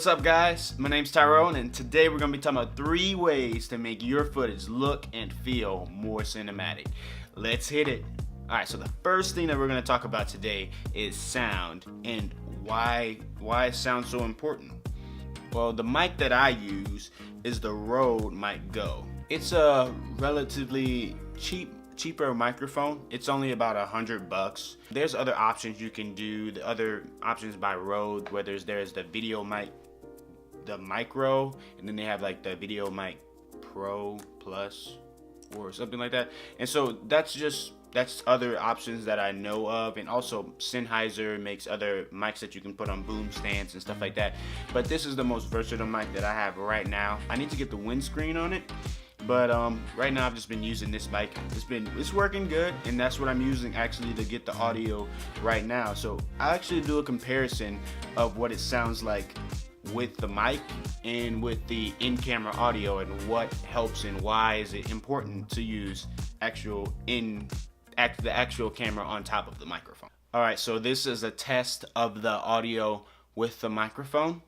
What's up, guys? My name's Tyrone, and today we're going to be talking about 3 ways to make your footage look and feel more cinematic. Let's hit it. Alright, so the first thing that we're going to talk about today is sound and why sound's so important. Well, the mic that I use is the Rode Mic Go. It's a relatively cheaper microphone. It's only about $100. There's other options you can do. The other options by Rode, where there's the video mic, the micro, and then they have like the video mic pro plus or something like that. And so that's other options that I know of. And also Sennheiser makes other mics that you can put on boom stands and stuff like that. But this is the most versatile mic that I have right now. I need to get the windscreen on it. But right now I've just been using this mic. It's working good, and that's what I'm using actually to get the audio right now. So I actually do a comparison of what it sounds like with the mic and with the in-camera audio, and what helps and why is it important to use the actual camera on top of the microphone. Alright, so this is a test of the audio with the microphone.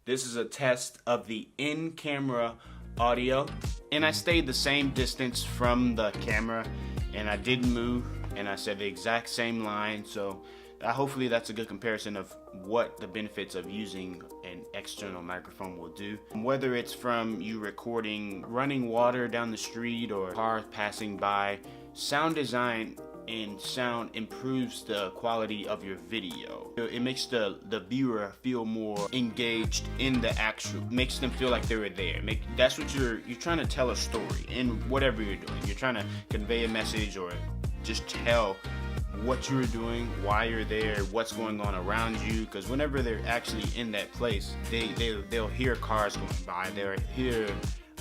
This is a test of the in-camera audio, and I stayed the same distance from the camera, and I didn't move, and I said the exact same line. So hopefully that's a good comparison of what the benefits of using an external microphone will do. Whether it's from you recording running water down the street or cars passing by, sound design and sound improves the quality of your video. It makes the viewer feel more engaged in the makes them feel like they were there. That's what you're trying to tell a story in whatever you're doing. You're trying to convey a message or just tell what you're doing, why you're there, what's going on around you. Because whenever they're actually in that place, they'll hear cars going by, they'll hear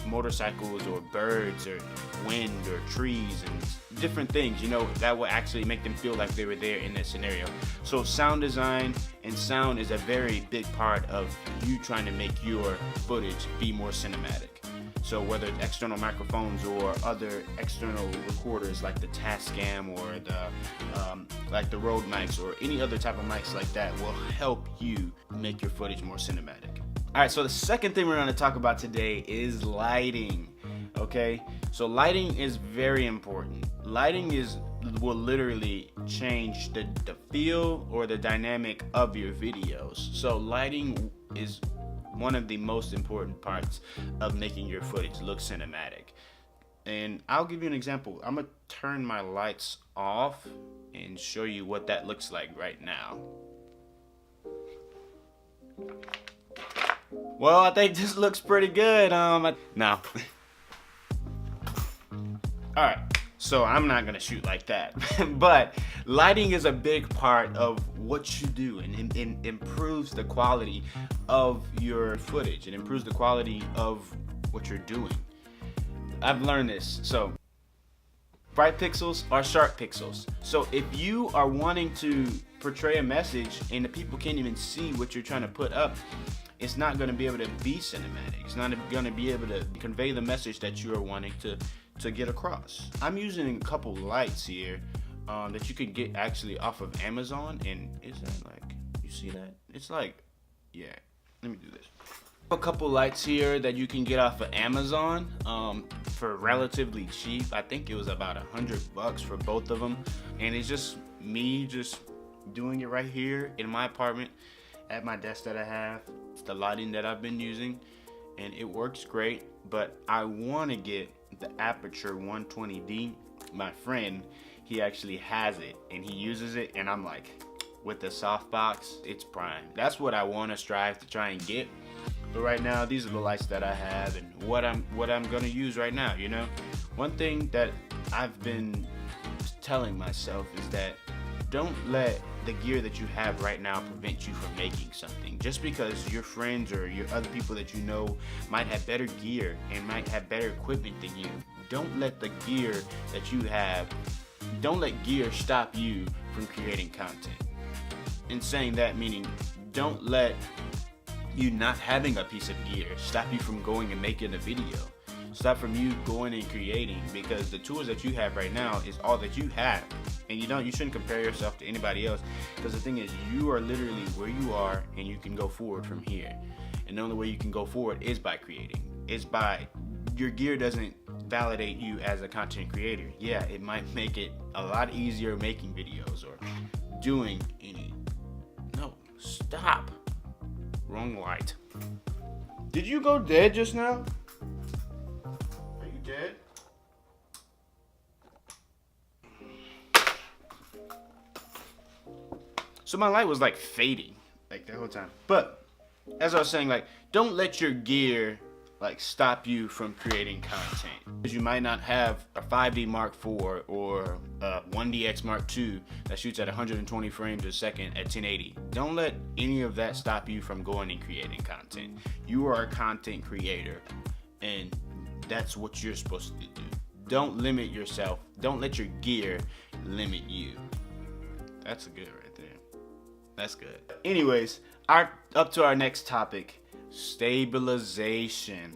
motorcycles or birds or wind or trees and different things, that will actually make them feel like they were there in that scenario. So sound design and sound is a very big part of you trying to make your footage be more cinematic. So whether it's external microphones or other external recorders like the Tascam or like the Rode mics or any other type of mics like that will help you make your footage more cinematic. Alright, so the second thing we're going to talk about today is lighting. Okay, so lighting is very important. Lighting will literally change the feel or the dynamic of your videos. So lighting is one of the most important parts of making your footage look cinematic. And I'll give you an example. I'm going to turn my lights off and show you what that looks like right now. Well, I think this looks pretty good. No. Alright, so I'm not gonna shoot like that. But lighting is a big part of what you do, and improves the quality of your footage. It improves the quality of what you're doing. I've learned this. So bright pixels are sharp pixels. So if you are wanting to portray a message and the people can't even see what you're trying to put up, it's not going to be able to be cinematic. It's not going to be able to convey the message that you are wanting to get across. I'm using a couple lights here that you can get actually off of Amazon. And is that like, you see that? It's like, yeah, let me do this. A couple lights here that you can get off of Amazon for relatively cheap. I think it was about $100 for both of them. And it's just me just doing it right here in my apartment at my desk that I have. It's the lighting that I've been using, and it works great. But I want to get the Aperture 120D. My friend, he actually has it and he uses it, and I'm like, with the softbox, it's prime. That's what I want to strive to try and get. But right now, these are the lights that I have and what I'm gonna use right now. One thing that I've been telling myself is that don't let the gear that you have right now prevent you from making something. Just because your friends or your other people that you know might have better gear and might have better equipment than you, don't let the gear that you have, don't let gear stop you from creating content. In saying that, meaning don't let you not having a piece of gear stop you from going and making a video. Stop from you going and creating, because the tools that you have right now is all that you have, and you shouldn't compare yourself to anybody else, because the thing is, you are literally where you are and you can go forward from here. and the only way you can go forward is by creating. It's by your gear doesn't validate you as a content creator. Yeah, it might make it a lot easier making videos or doing any. No, stop. Wrong light. Did you go dead just now? Are you dead? So my light was like fading like the whole time. But as I was saying, like, don't let your gear like stop you from creating content. Because you might not have a 5D Mark IV or a 1DX Mark II that shoots at 120 frames a second at 1080. Don't let any of that stop you from going and creating content. You are a content creator, and that's what you're supposed to do. Don't limit yourself. Don't let your gear limit you. That's good right there. That's good. Anyways, up to our next topic. Stabilization.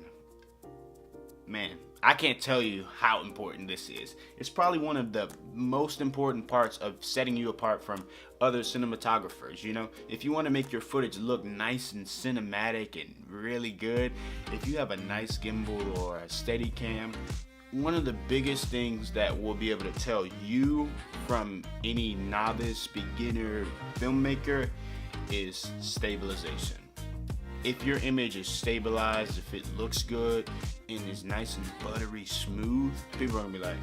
Man, I can't tell you how important this is. It's probably one of the most important parts of setting you apart from other cinematographers. You know, if you want to make your footage look nice and cinematic and really good, if you have a nice gimbal or a Steadicam, one of the biggest things that will be able to tell you from any novice, beginner filmmaker is stabilization. If your image is stabilized, if it looks good and is nice and buttery smooth, people are gonna be like,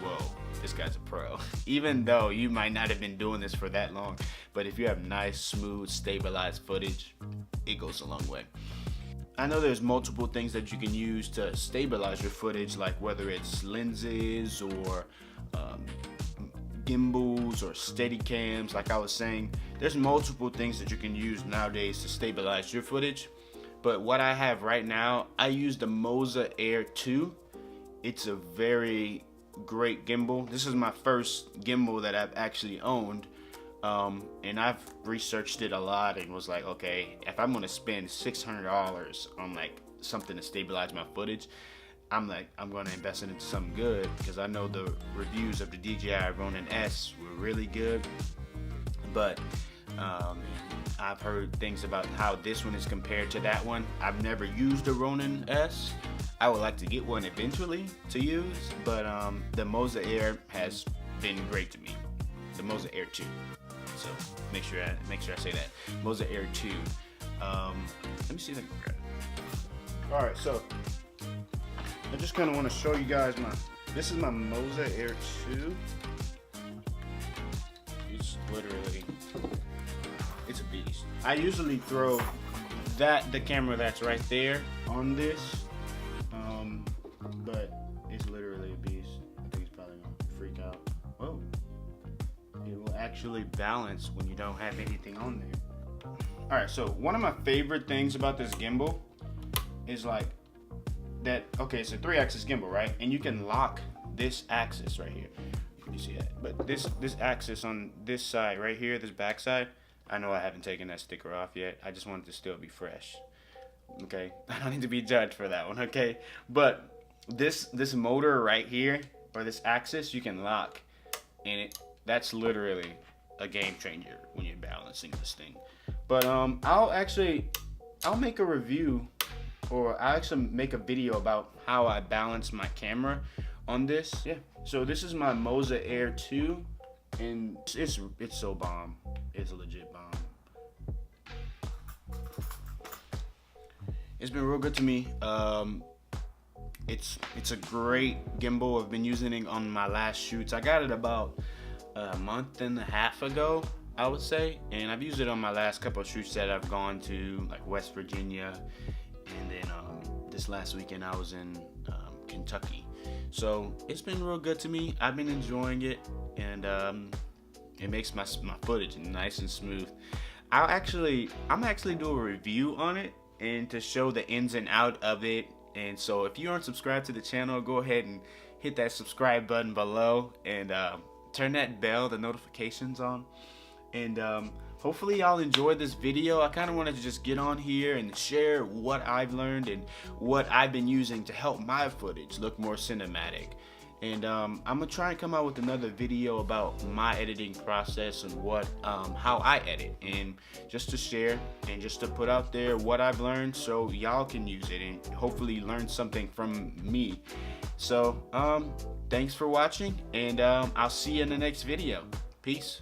whoa, this guy's a pro. Even though you might not have been doing this for that long, but if you have nice, smooth, stabilized footage, it goes a long way. I know there's multiple things that you can use to stabilize your footage, like whether it's lenses or gimbals or Steadicams. Like I was saying, there's multiple things that you can use nowadays to stabilize your footage. But what I have right now, I use the Moza Air 2. It's a very great gimbal. This is my first gimbal that I've actually owned. And I've researched it a lot and was like, okay, if I'm gonna spend $600 on like something to stabilize my footage, I'm gonna invest it into something good, because I know the reviews of the DJI Ronin S were really good. But I've heard things about how this one is compared to that one. I've never used a Ronin S. I would like to get one eventually to use, but the Moza Air has been great to me. The Moza Air 2. So make sure I say that. Moza Air 2. Let me see if I can grab it. All right, so I just kind of want to show you guys this is my Moza Air 2. It's literally, it's a beast. I usually throw the camera that's right there on this, but it's literally a beast. I think it's probably gonna freak out. Whoa. It will actually balance when you don't have anything on there. Alright, so one of my favorite things about this gimbal is like that, okay, it's a 3-axis gimbal, right? And you can lock this axis right here. You see that? But this axis on this side right here, this back side, I know I haven't taken that sticker off yet. I just want it to still be fresh. Okay? I don't need to be judged for that one, okay? But this motor right here, or this axis, you can lock, and that's literally a game changer when you're balancing this thing. But I'll make a review, or I'll actually make a video about how I balance my camera on this. Yeah. So this is my Moza Air 2, and it's so bomb. It's a legit bomb. It's been real good to me. It's a great gimbal. I've been using it on my last shoots. I got it about a month and a half ago, I would say, and I've used it on my last couple of shoots that I've gone to, like West Virginia, and then this last weekend I was in Kentucky. So it's been real good to me. I've been enjoying it, and it makes my footage nice and smooth. I'm actually do a review on it and to show the ins and out of it. And so if you aren't subscribed to the channel, go ahead and hit that subscribe button below, and turn that bell, the notifications on. And hopefully y'all enjoyed this video. I kind of wanted to just get on here and share what I've learned and what I've been using to help my footage look more cinematic. And I'm gonna try and come out with another video about my editing process and what how I edit, and just to share and just to put out there what I've learned so y'all can use it and hopefully learn something from me. So thanks for watching, and I'll see you in the next video. Peace.